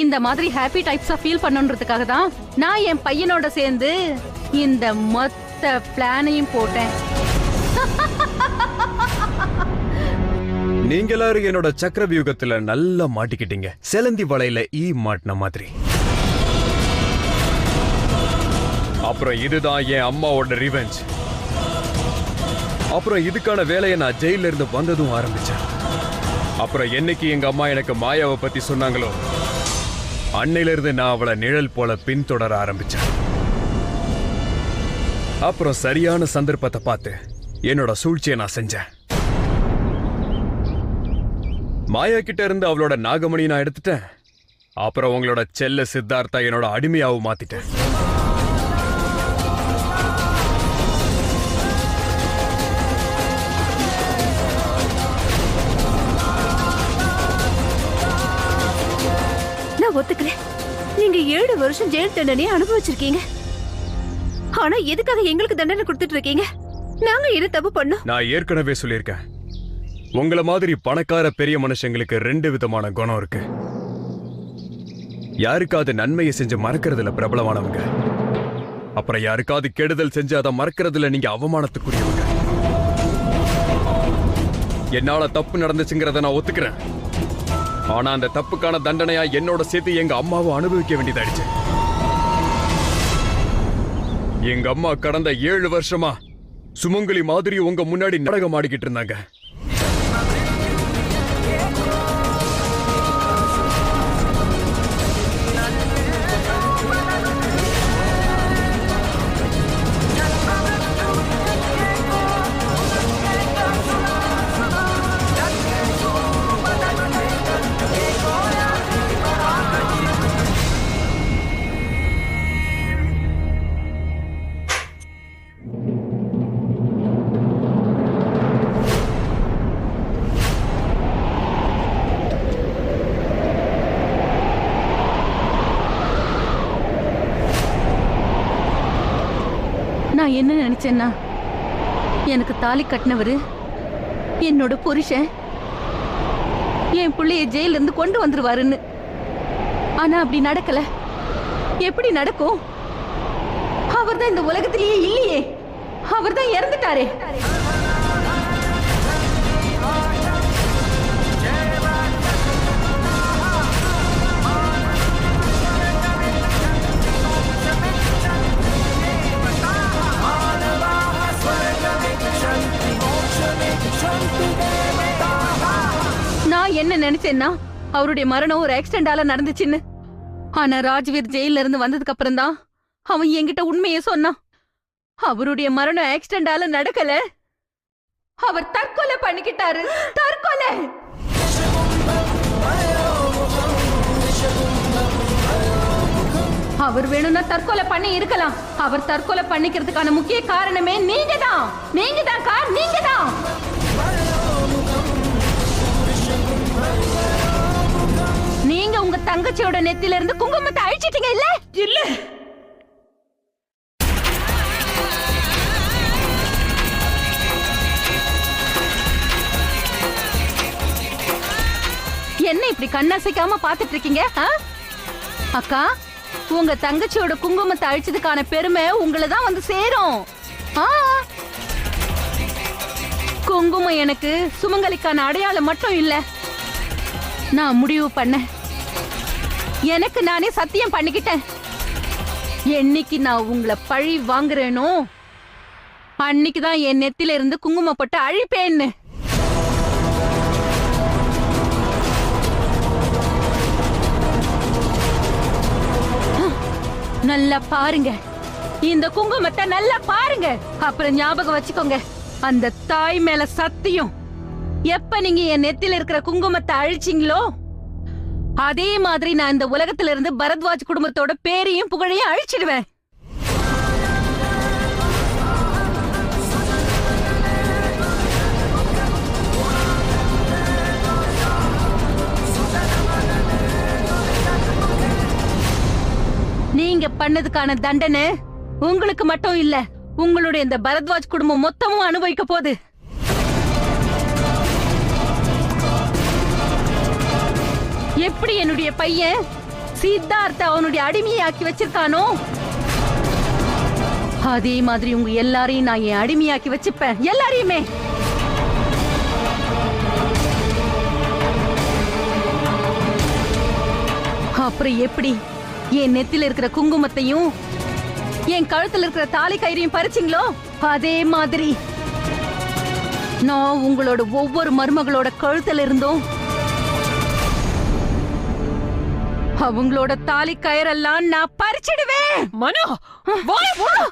இந்த மாதிரி happy டைப்ஸா feel பண்ணணுன்றதுக்காக தான் நான் என் பையனோட சேர்ந்து இந்த மொத்த பிளானையும் போட்டேன். நீங்க எல்லாரும் என்னோட சக்கர வியூகத்துல நல்லா மாட்டிக்கிட்டீங்க. செலந்தி வலையில மாட்டின மாதிரி. அப்புறம் இதுதான் என் அம்மாவோட ரிவெஞ்ச். அப்புறம் இதுக்கான வேலையை நான் ஜெயில இருந்து வந்ததும் ஆரம்பிச்சேன். அப்புறம் என்னைக்கு எங்க அம்மா எனக்கு மாயாவை பத்தி சொன்னாங்களோ அன்னையில இருந்து நான் அவளை நிழல் போல பின்தொடர ஆரம்பிச்சேன். அப்புறம் சரியான சந்தர்ப்பத்தை பார்த்து என்னோட சூழ்ச்சியை நான் செஞ்சேன். மாயா கிட்ட இருந்து அவளோட நாகமணி நான் எடுத்துட்டேன். அப்புறம் உங்களோட செல்ல சித்தார்த்தா என்னோட அடிமையாவும் மாத்திட்டேன். நான் ஒத்துக்கிறேன். நீங்க 7 வருஷம் ஜெயில் தண்டனையை அனுபவிச்சிருக்கீங்க. ஆனா எதுக்காக எங்களுக்கு தண்டனை கொடுத்துட்டு இருக்கீங்க? நாங்க என்ன தப்பு பண்ணோம்? நான் ஏற்கனவே சொல்லியிருக்கேன். உங்கள மாதிரி பணக்கார பெரிய மனுஷங்களுக்கு 2 விதமான குணம் இருக்கு. யாருக்காவது நன்மையை செஞ்சு மறக்கிறதுல பிரபலமானவங்க, அப்புறம் யாருக்காவது கெடுதல் செஞ்சு அதை மறக்கிறதுல நீங்க அவமானத்துக்குரியவங்க. என்னால தப்பு நடந்துச்சுங்கிறத நான் ஒத்துக்கிறேன். ஆனா அந்த தப்புக்கான தண்டனையா என்னோட சேர்த்து எங்க அம்மாவை அனுபவிக்க வேண்டியதாயிடுச்சு. எங்க அம்மா கடந்த 7 வருஷமா சுமங்கலி மாதிரி உங்க முன்னாடி நாடகம் ஆடிக்கிட்டு இருந்தாங்க. நான் என்ன நினைச்சேன்னா, எனக்கு தாலி கட்டினவரு என்னோட புருஷன் என் பிள்ளைய ஜெயில இருந்து கொண்டு வந்துருவாருன்னு. ஆனா அப்படி நடக்கல. எப்படி நடக்கும்? அவர் தான் இந்த உலகத்திலேயே இல்லையே. அவர் தான் இறந்துட்டாரே. நான் என்ன நினைச்சேன்னா, அவருடைய மரணம் ஒரு ஆக்சிடென்டால நடந்துச்சுன்னு. ஆனா ராஜ்வீர் ஜெயில இருந்து வந்ததுக்கு அப்புறம் தான் அவன் என்கிட்ட உண்மையை சொன்னான். அவருடைய மரணம் ஆக்சிடென்டால நடக்கல, அவர் தற்கொலை பண்ணிக்கிட்டாரு. தற்கொலை. அவர் வேணும்னா தற்கொலை பண்ணி இருக்கலாம். அவர் தற்கொலை பண்ணிக்கிறதுக்கான முக்கிய காரணமே நீங்க தான். நீங்க தான் கார். நீங்க தான். நீங்க உங்க தங்கச்சியோட நெத்தில இருந்து குங்குமத்தை அழிச்சிட்டீங்க. இல்ல இல்ல என்ன இப்படி கண்ணசைக்காம பாத்துட்டு இருக்கீங்க? அக்கா, உங்க தங்கச்சியோட குங்குமத்தை அழிச்சதுக்கான பெருமை உங்களை தான் வந்து சேரும். குங்குமம் எனக்கு சுமங்கலிக்கான அடையாளம் மட்டும் இல்ல. நான் முடிவு பண்ண, எனக்கு நானே சத்தியம் பண்ணிக்கிட்டேன். என்னைக்கு நான் உங்களை பழி வாங்குறேனோ அன்னைக்குதான் என் நெத்தில இருந்து குங்குமம் போட்டு அழிப்பேன்னு. நல்லா பாருங்க, இந்த குங்குமத்தை நல்லா பாருங்க. அப்புறம் ஞாபகம் வச்சுக்கோங்க, அந்த தாய் மேல சத்தியம், எப்ப நீங்க என் நெத்தில இருக்கிற குங்குமத்தை அழிச்சிங்களோ அதே மாதிரி நான் இந்த உலகத்துல இருந்து பரத்வாஜ் குடும்பத்தோட பேரையும் புகழையும் அழிச்சிடுவேன். நீங்க பண்ணதுக்கான தண்டனை உங்களுக்கு மட்டும் இல்ல, உங்களுடைய இந்த பரத்வாஜ் குடும்பம் மொத்தமும் அனுபவிக்க போகுது. எப்படி என்னுடைய பையன் சித்தார்த்த அவனுடைய அடிமையாக்கி வச்சிருக்கானோ அதே மாதிரி உங்க எல்லாரையும் நான் என் அடிமையாக்கி வச்சுப்பேன், எல்லாரையுமே. அப்புறம் எப்படி என் நெத்தில இருக்கிற குங்குமத்தையும் என் கழுத்துல இருக்கிற தாலி கயிறையும் பறிச்சிங்களோ அதே மாதிரி நான் உங்களோட ஒவ்வொரு மருமகளோட கழுத்துல இருந்தும் அவங்களோட தாலி கயிறெல்லாம் நான் பறிச்சிடுவேன். மனோ, வாய் மூடு.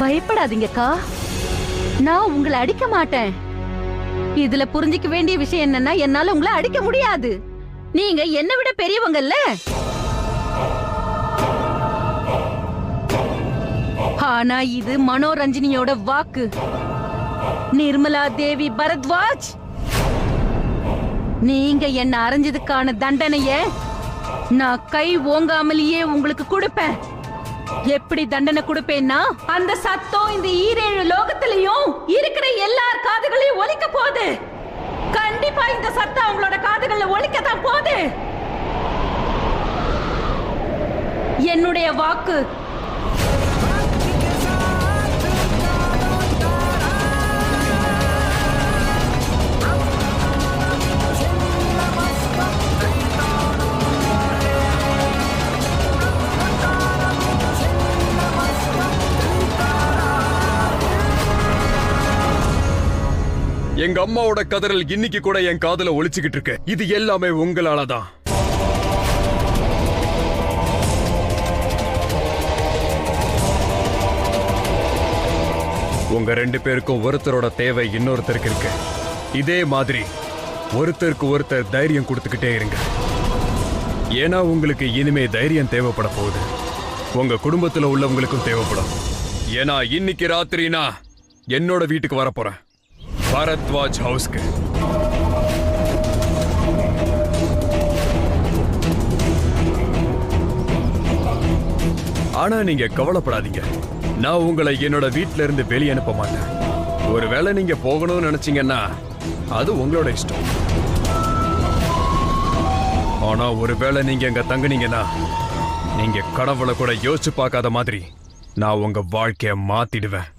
பயப்படாதீங்கக்கா, நான் உங்களை அடிக்க மாட்டேன். இதுல புரிஞ்சிக்க வேண்டிய விஷயம் என்னன்னா, என்னால உங்களை அடிக்க முடியாது. நீங்க என்னை விட பெரியவங்கல்ல. ஆனா இது மனோரஞ்சினியோட வாக்கு. நிர்மலா தேவி பரத்வாஜ், நீங்க என்ன அரைஞ்சதுக்கான தண்டனைய நான் கை ஓங்காமலேயே உங்களுக்கு கொடுப்பேன். எப்படி தண்டனை கொடுப்பேன்னா, அந்த சத்தம் இந்த 7 லோகத்திலையும் இருக்கிற எல்லார் காதுகளையும் ஒலிக்க போகுது. கண்டிப்பா இந்த சத்தம் அவங்களோட காதுகள்ல ஒலிக்கத்தான் போகுது. என்னுடைய வாக்கு. எங்க அம்மாவோட கதறல் இன்னைக்கு கூட என் காதுல ஒலிச்சுக்கிட்டு இருக்கு. இது எல்லாமே உங்களாலதான். உங்க 2 பேருக்கும் ஒருத்தரோட தேவை இன்னொருத்தருக்கு இருக்கு. இதே மாதிரி ஒருத்தருக்கு ஒருத்தர் தைரியம் கொடுத்துக்கிட்டே இருங்க. ஏன்னா உங்களுக்கு இனிமே தைரியம் தேவைப்பட போகுது. உங்க குடும்பத்துல உள்ளவங்களுக்கும் தேவைப்படும். ஏன்னா இன்னைக்கு ராத்திரி நான் என்னோட வீட்டுக்கு வரப்போறேன், பரத்வாஜ் ஹவுஸ்க்கு. ஆனா நீங்க கவலைப்படாதீங்க, நான் உங்களை என்னோட வீட்ல இருந்து வெளியே அனுப்ப மாட்டேன். ஒருவேளை நீங்க போகணும்னு நினைச்சீங்கன்னா அது உங்களோட இஷ்டம். ஆனா ஒருவேளை நீங்க எங்க தங்குனீங்கன்னா, நீங்க கடவுளை கூட யோசிச்சு பார்க்காத மாதிரி நான் உங்க வாழ்க்கைய மாத்திடுவேன்.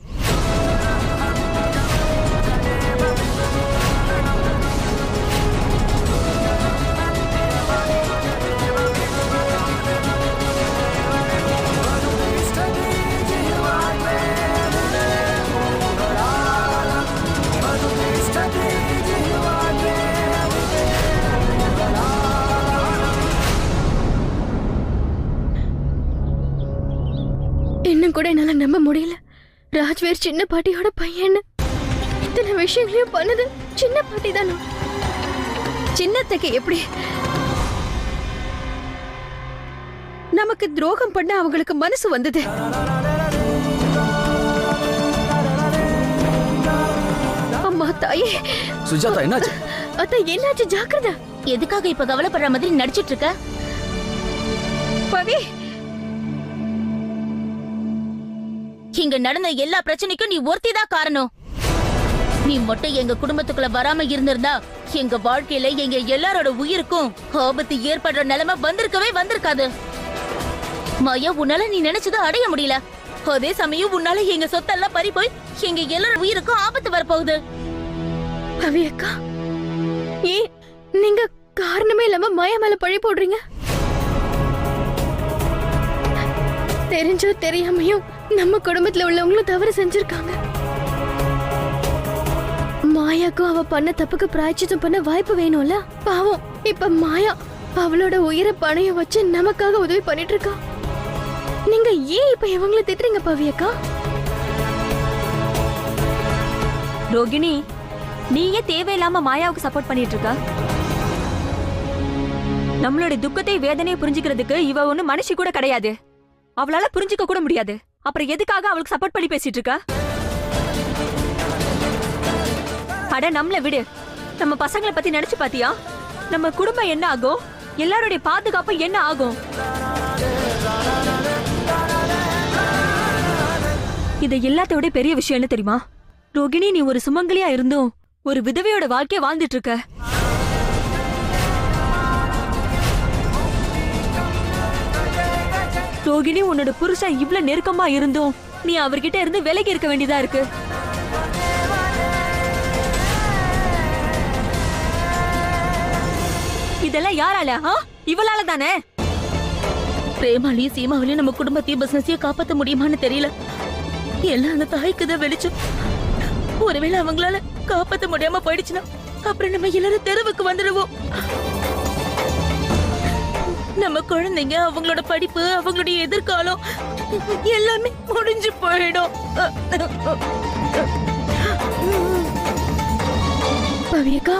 இன்னும் கூட என்னால நம்ப முடியல. ராஜ்வீர் சின்ன பாட்டியோட பையன். இத்தனை விஷயங்களையும் பண்ணது சின்ன பாட்டி தானே. சின்னத்தைக்கு எப்படி நமக்கு துரோகம் பண்ண அவங்களுக்கு மனசு வந்தது? அம்மா தாயே. சுஜாதா, என்னாச்சு? அத்தை, என்னாச்சு? ஜாக்கிரதை. எதுக்காக இப்ப கவலைப்படுற மாதிரி நடிச்சிட்டு இருக்க? பவி, இங்க நடந்த எல்லா பிரச்சனைக்கும் நீ ஒருத்திதான் காரணம். நீ மட்டும் எங்க குடும்பத்துக்குள்ள வராம இருந்திருந்தா எங்க வாழ்க்கையில எங்க எல்லாரோட உயிருக்கும் ஆபத்து ஏற்படுற நிலைமை வந்திருக்காது. மாயா, உன்னால நீ நினைச்சதை அடைய முடியல. அதே சமயம் உன்னால எங்க சொத்தெல்லாம் பறி போய் எங்க எல்லாரோட உயிருக்கும் ஆபத்து வரப்போகுது. பவி அக்கா, ஏன் நீங்க காரணமே இல்லாம மாயா மேல பழி போடுறீங்க? தெரிஞ்சோ தெரியாமையும் நம்ம குடும்பத்துல உள்ளவங்களும் தவறு செஞ்சிருக்காங்க. மாயாக்கும் அவ பண்ண தப்புக்கு பிராயச்சித்தம் பண்ண வாய்ப்பு வேணும்ல. பாவம், இப்ப மாயா அவளோட உயிரை பணைய வச்சு நமக்காக உதவி பண்ணிட்டு இருக்கா. நீங்க ஏன் இப்ப இவங்களை திட்டுறீங்க பவியக்கா? ரோகிணி, நீயே தேவையில்லாம மாயாவுக்கு சப்போர்ட் பண்ணிட்டு இருக்க. நம்மளோட துக்கத்தை வேதனையை புரிஞ்சுக்கிறதுக்கு இவ ஒண்ணு மனுஷி கூட கிடையாது. அவளால புரிஞ்சுக்க கூட முடியாது. அப்புறம் எதுக்காக அவளுக்கு சப்போர்ட் பண்ணி பேசிட்டு இருக்கா? அட நம்மள விடு. நம்ம பசங்களை பத்தி நினைச்சு பாத்தியா? நம்ம குடும்பம் என்ன ஆகும்? எல்லாருடைய பாதுகாப்பு என்ன ஆகும்? இது எல்லாத்தோட பெரிய விஷயம் என்ன தெரியுமா ரோகிணி? நீ ஒரு சுமங்கலியா இருந்தும் ஒரு விதவையோட வாழ்க்கைய வாழ்ந்துட்டு இருக்க. ரோகிணி, உன்னோட புருஷன் இவ்ளோ நெருக்கமா இருந்தும் நீ அவர்கிட்ட இருந்து விலகி இருக்க வேண்டியதா இருக்கு. இதெல்லாம் யாரால? இவளால தானே. பிரேமாலையும் சீமாவிலையும் நம்ம குடும்பத்தையும் பிசினஸையும் காப்பாத்த முடியுமான்னு தெரியல. எல்லாம் அந்த தாய்க்கு தான் வெளிச்சம். ஒருவேளை அவங்களால காப்பாத்த முடியாம போயிடுச்சுன்னா அப்புறம் நம்ம எல்லாரும் தெருவுக்கு வந்துடுவோம். நம்ம குழந்தைங்க, அவங்களோட படிப்பு, அவங்களுடைய எதிர்காலம் எல்லாமே முடிஞ்சு போயிடும். பவியக்கா,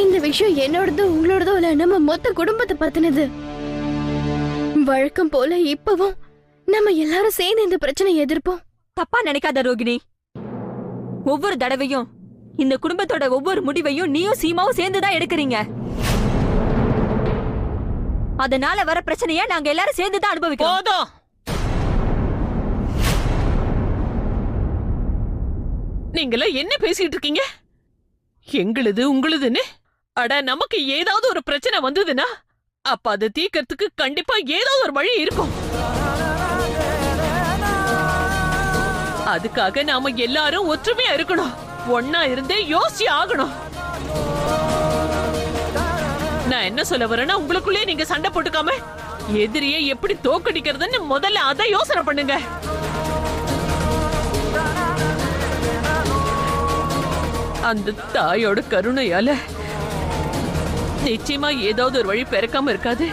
இந்த விஷயம் என்னோடதோ உங்களோடதோ இல்ல, நம்ம மொத்த குடும்பத்தை பத்தினது. வழக்கம் போல இப்பவும் நம்ம எல்லாரும் சேர்ந்து இந்த பிரச்சனையை எதிர்ப்போம். தப்பா நினைக்காத ரோகிணி. ஒவ்வொரு தடவையும் இந்த குடும்பத்தோட ஒவ்வொரு முடிவையும் நீயும் சீமாவும் சேர்ந்துதான் எடுக்கிறீங்க. அதனால வர பிரச்சனைய நாங்க எல்லாரும் சேர்ந்துதான் அனுபவிக்கிறோம். போதும். நீங்கள என்ன பேசிட்டு இருக்கீங்க? எங்களுது உங்களுதுன்னு? அட, நமக்கு ஏதாவது ஒரு பிரச்சனை வந்ததுன்னா அப்ப அதை தீர்க்கறதுக்கு கண்டிப்பா ஏதாவது ஒரு வழி இருக்கும். அதுக்காக நாம எல்லாரும் ஒற்றுமையா இருக்கணும். ஒன்னா இருந்தே யோசிச்சு ஆகணும். நான் என்ன சொல்ல வரேன்னா, உங்களுக்குள்ளே நீங்க சண்டை போட்டுக்காம எதிரியை எப்படி தோக்கடிக்கிறதுன்னு முதல்ல அதை யோசனை பண்ணுங்க. அந்த தாயோட கருணையால நிச்சயமா ஏதாவது ஒரு வழி பிறக்காம இருக்காது.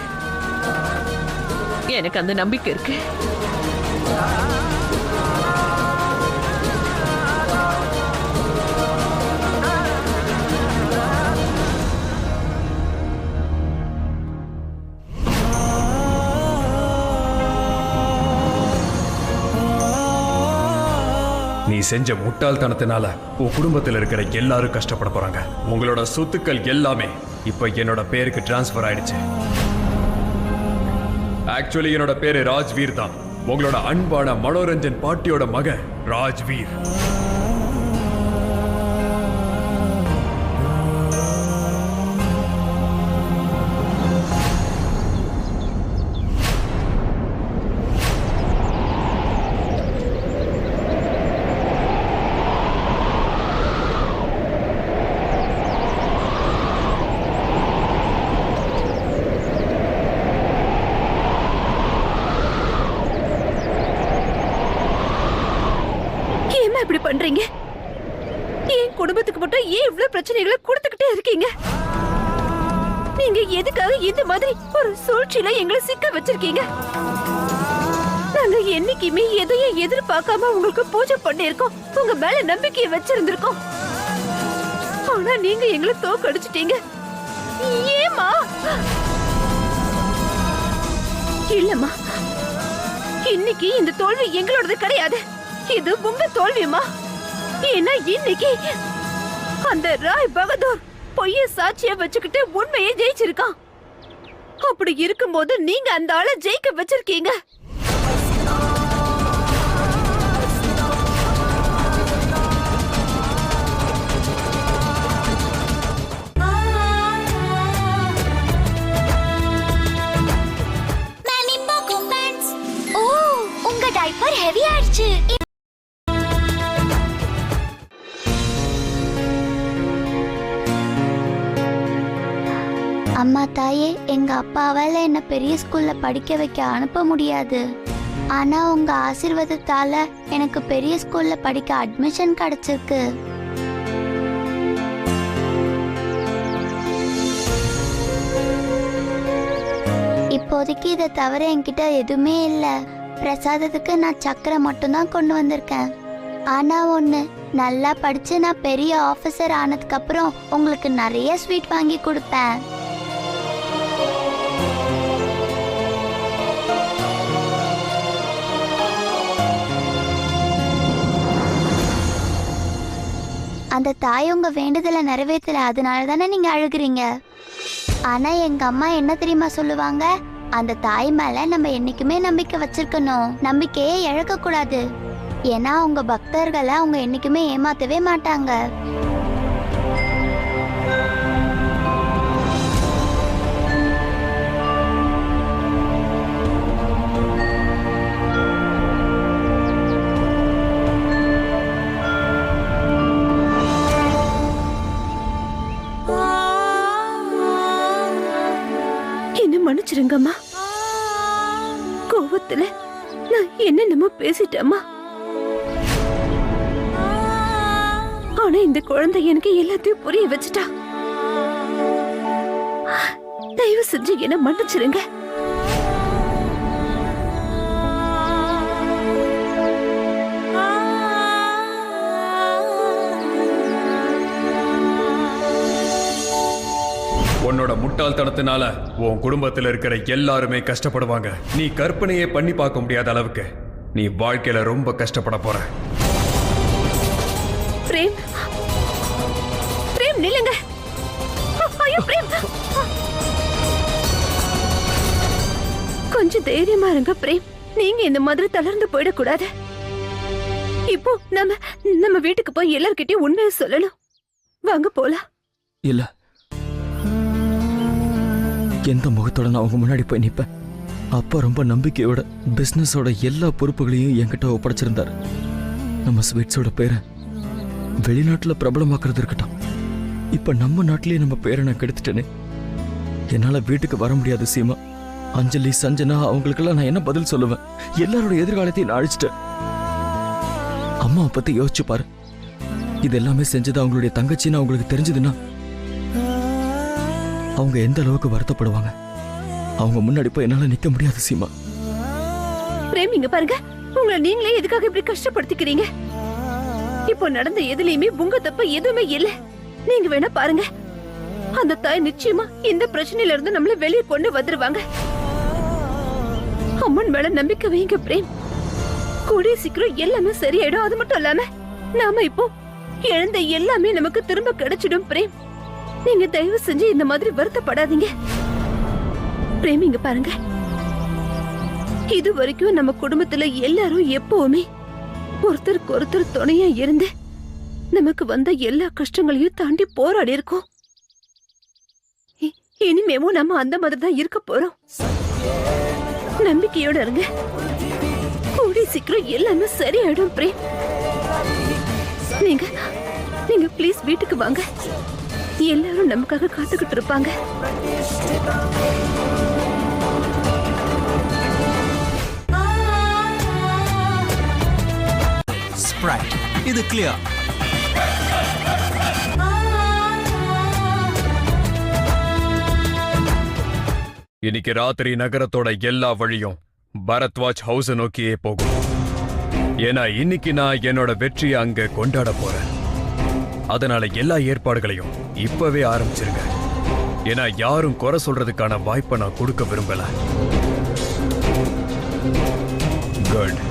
எனக்கு அந்த நம்பிக்கை இருக்கு. நீ செஞ்ச முட்டாள்தனத்தினால உன் குடும்பத்தில் இருக்கிற எல்லாரும் கஷ்டப்பட போறாங்க. உங்களோட சொத்துக்கள் எல்லாமே இப்ப என்னோட பேருக்கு டிரான்ஸ்பர் ஆயிடுச்சு. ஆக்சுவலி என்னோட பேரு ராஜ்வீர் தான். உங்களோட அன்பான மனோரஞ்சன் பாட்டியோட மகன் ராஜ்வீர். இப்படி பண்றீங்க? என் குடும்பத்துக்கு மட்டும் ஏன் இவ்வளவு பிரச்சனைகளை கொடுத்துக்கிட்டே இருக்கீங்க? நீங்க எதுக்காக இந்த மாதிரி ஒரு சூழ்ச்சியில எங்களை சிக்க வச்சிருக்கீங்க? நாங்க என்னைக்குமே எதையும் எதிர்பார்க்காம உங்களுக்கு பூஜை பண்ணிருக்கோம், உங்க மேல நம்பிக்கையை வச்சிருந்திருக்கோம். ஆனா நீங்க எங்களை தோக்கடிச்சிட்டீங்க. ஏமா? இல்லம்மா, இன்னைக்கு இந்த தோல்வி எங்களோடது கிடையாது, இது உங்க தோல்வியுமா? ஏன்னா இன்னைக்கு அந்த ராய் பகதூர் பொய்ய சாட்சிய வச்சுக்கிட்டு உண்மையை ஜெயிச்சிருக்கான். அப்படி இருக்கும்போது நீங்க அந்த ஆளை ஜெயிக்க வச்சிருக்கீங்க. ஓ, உங்க டைப்பர் ஹெவி ஆயிடுச்சு. அம்மா தாயே, எங்க அப்பாவால என்ன பெரிய ஸ்கூல்ல படிக்க வைக்க அனுப்ப முடியாது. ஆனா உங்க ஆசீர்வாதத்தால எனக்கு பெரிய ஸ்கூல்ல படிக்க அட்மிஷன் கிடைச்சிருக்கு. இப்போதைக்கு இதை தவிர என்கிட்ட எதுவுமே இல்லை. பிரசாதத்துக்கு நான் சக்கரை மட்டும்தான் கொண்டு வந்திருக்கேன். ஆனா ஒண்ணு, நல்லா படிச்சு நான் பெரிய ஆபீசர் ஆனதுக்கு அப்புறம் உங்களுக்கு நிறைய ஸ்வீட் வாங்கி கொடுப்பேன். அந்த தாய் உங்க வேண்டுதலை நிறைவேற்றல, அதனால தானே நீங்க அழுகுறீங்க. ஆனா எங்க அம்மா என்ன தெரியுமா சொல்லுவாங்க, அந்த தாய் மேல நம்ம என்னைக்குமே நம்பிக்கை வச்சிருக்கணும், நம்பிக்கையே இழக்க கூடாது. ஏன்னா அவங்க பக்தர்களை அவங்க என்னைக்குமே ஏமாத்தவே மாட்டாங்க. என்ன மன்னிச்சிருங்கம்மா. கோவத்துல நான் என்னென்னமோ பேசிட்டேம்மா. ஆனா இந்த குழந்தை எனக்கு எல்லாத்தையும் புரிய வச்சுட்டா. தயவு செஞ்சு என்ன மன்னிச்சிருங்க. உன்னோட முட்டாள்தனத்தினால உன் குடும்பத்தில் இருக்கிற எல்லாருமே கஷ்டப்படுவாங்க. நீ கற்பனையே பண்ணி பார்க்க முடியாத அளவுக்கு நீ வாழ்க்கையில ரொம்ப கஷ்டப்பட போற. பிரேம், பிரேம் நில்லுங்க. ஐயோ பிரேம், கொஞ்சம் தைரியமா இருங்க பிரேம். நீங்க இந்த மாதிரி தளர்ந்து போயிடக்கூடாது. இப்போ நம்ம வீட்டுக்கு போய் எல்லார்கிட்டயும் உண்மையை சொல்லணும். வாங்க போலாம். இல்ல, எந்த முகத்தோட நான் அவங்க முன்னாடி போய் நிப்பேன்? அப்பா ரொம்ப நம்பிக்கையோட பிசினஸோட எல்லா பொறுப்புகளையும் என்கிட்ட ஒப்படைச்சிருந்தாரு. நம்ம ஸ்வீட்ஸோட பேரை வெளிநாட்டுல பிரபலமாக்குறது இருக்கட்டும், இப்ப நம்ம நாட்டிலேயே நம்ம பேரை நான் கெடுத்துட்டேனே. என்னால வீட்டுக்கு வர முடியாது சீமா. அஞ்சலி, சஞ்சனா அவங்களுக்கெல்லாம் நான் என்ன பதில் சொல்லுவேன்? எல்லாரோட எதிர்காலத்தையும் நான் அழிச்சிட்டேன். அம்மாவை பத்தி யோசிச்சு பாரு. இது எல்லாமே செஞ்சது அவங்களுடைய தங்கச்சின்னு அவங்களுக்கு தெரிஞ்சதுன்னா அவங்க எந்த அளவுக்கு வருத்தப்படுவாங்க. அவங்க முன்னாடி போய் என்னால நிக்க முடியாது சீமா. பிரேம் இங்க பாருங்க, உங்களை நீங்களே எதுக்காக இப்படி கஷ்டப்படுத்திக்கிறீங்க? இப்போ நடந்த எதுலயுமே உங்க தப்பு எதுவுமே இல்ல. நீங்க வேணா பாருங்க, அந்த தாய் நிச்சயமா இந்த பிரச்சனையில இருந்து நம்மள வெளியே கொண்டு வந்துருவாங்க. அம்மன் மேல நம்பிக்கை வைங்க பிரேம். கூடிய சீக்கிரம் எல்லாமே சரியாயிடும். அது மட்டும் இல்லாம நாம இப்போ இழந்த எல்லாமே நமக்கு திரும்ப கிடைச்சிடும் பிரேம். நீங்க தயவு செஞ்சு இந்த மாதிரி வருத்தப்படாதீங்க பிரேம். இங்க பாருங்க, இது வரைக்கும் நம்ம குடும்பத்துல எல்லாரும் எப்பவுமே ஒருத்தருக்கு ஒருத்தர் துணையா இருந்து நமக்கு வந்த எல்லா கஷ்டங்களையும் தாண்டி போராடி இருக்கோம். இனிமேவும் நம்ம அந்த மாதிரி தான் இருக்க போறோம். நம்பிக்கையோட இருங்க. கூடி சீக்கிரம் எல்லாமே சரியாயிடும் பிரேம். நீங்க ப்ளீஸ் வீட்டுக்கு வாங்க. எல்லாரும் நமக்காக காத்துக்கிட்டு இருப்பாங்க. Sprite. இது clear. இன்னைக்கு ராத்திரி நகரத்தோட எல்லா வழியும் பரத்வாஜ் ஹவுஸை நோக்கியே போகும். ஏன்னா இன்னைக்கு நான் என்னோட வெற்றியை அங்க கொண்டாட போறேன். அதனால எல்லா ஏற்பாடுகளையும் இப்பவே ஆரம்பிச்சிருங்க. ஏன்னா யாரும் குறை சொல்றதுக்கான வாய்ப்பை நான் கொடுக்க விரும்பல. குட்.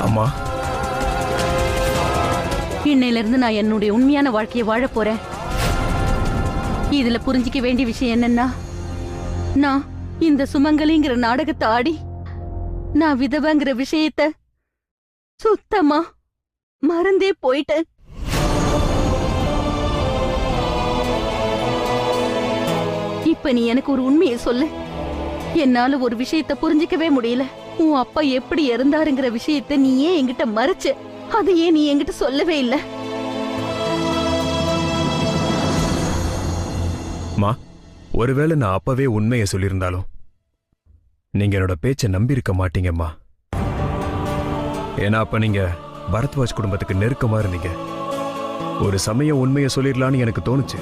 அம்மா, இன்னையில இருந்து நான் என்னுடைய உண்மையான வாழ்க்கையை வாழ போறேன். இதுல புரிஞ்சிக்க வேண்டிய விஷயம் என்னன்னா, நான் இந்த சுமங்கலிங்கிற நாடகத்தை ஆடி நான் விதவைங்கிற விஷயத்த சுத்தமா மறந்தே போயிட்டேன். இப்ப நீ எனக்கு ஒரு உண்மையை சொல்லு. என்னால ஒரு விஷயத்த புரிஞ்சிக்கவே முடியல. உன் அப்பா எப்படி இறந்தாருங்கிற விஷயத்த நீ ஏன் என்கிட்ட மறைச்ச? அது ஏன் நீ என்கிட்ட சொல்லவே இல்ல? மா, ஒருவேளை நான் அப்பவே உண்மையை சொல்லியிருந்தாலும் நீங்க என்னோட பேச்சை நம்பி இருக்க மாட்டீங்கம்மா. ஏன்னா அப்ப நீங்க பரத்வாஜ் குடும்பத்துக்கு நெருக்கமா இருந்தீங்க. ஒரு சமயம் உண்மையை சொல்லிடலான்னு எனக்கு தோணுச்சு.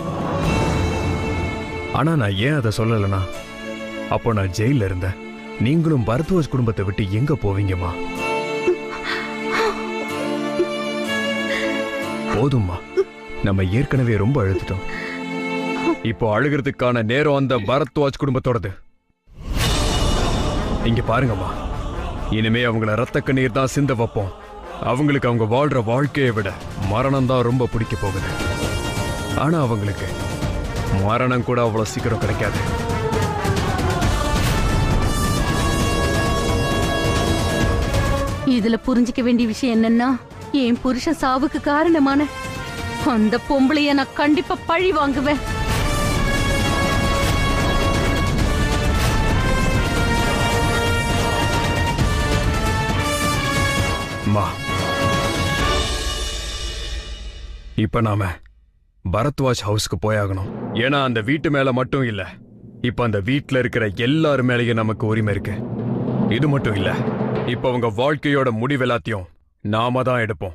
ஆனா நான் ஏன் அதை சொல்லலைன்னா, அப்போ நான் ஜெயில இருந்தேன். நீங்களும் பரத்வாஜ் குடும்பத்தை விட்டு எங்க போவீங்கம்மா? போதும்மா, நம்ம ஏற்கனவே ரொம்ப அழுதுட்டோம். இப்போ அழுகிறதுக்கான நேரம் அந்த பரத்வாஜ் குடும்பத்தோடது. இங்க பாருங்கம்மா, இனிமே அவங்கள ரத்த கண்ணீர் தான் சிந்த வைப்போம். அவங்களுக்கு அவங்க வாழ்ற வாழ்க்கையை விட மரணம் தான் ரொம்ப பிடிக்க போகுது. ஆனா அவங்களுக்கு மரணம் கூட அவ்வளவு சீக்கிரம் கிடைக்காது. இதுல புரிஞ்சுக்க வேண்டிய விஷயம் என்னன்னா, என் புருஷன் சாவுக்கு காரணமான அந்த பொம்பளைய நான் கண்டிப்பா பழி வாங்குவேன். அம்மா, இப்ப நாம பரத்வாஜ் ஹவுஸ்க்கு போயாகணும். ஏன்னா அந்த வீட்டு மேல மட்டும் இல்ல, இப்ப அந்த வீட்டுல இருக்கிற எல்லாரு மேலேயும் நமக்கு உரிமை இருக்கு. இது மட்டும் இல்ல, இப்ப அவங்க வாழ்க்கையோட முடிவு எல்லாத்தையும் நாம தான் எடுப்போம்.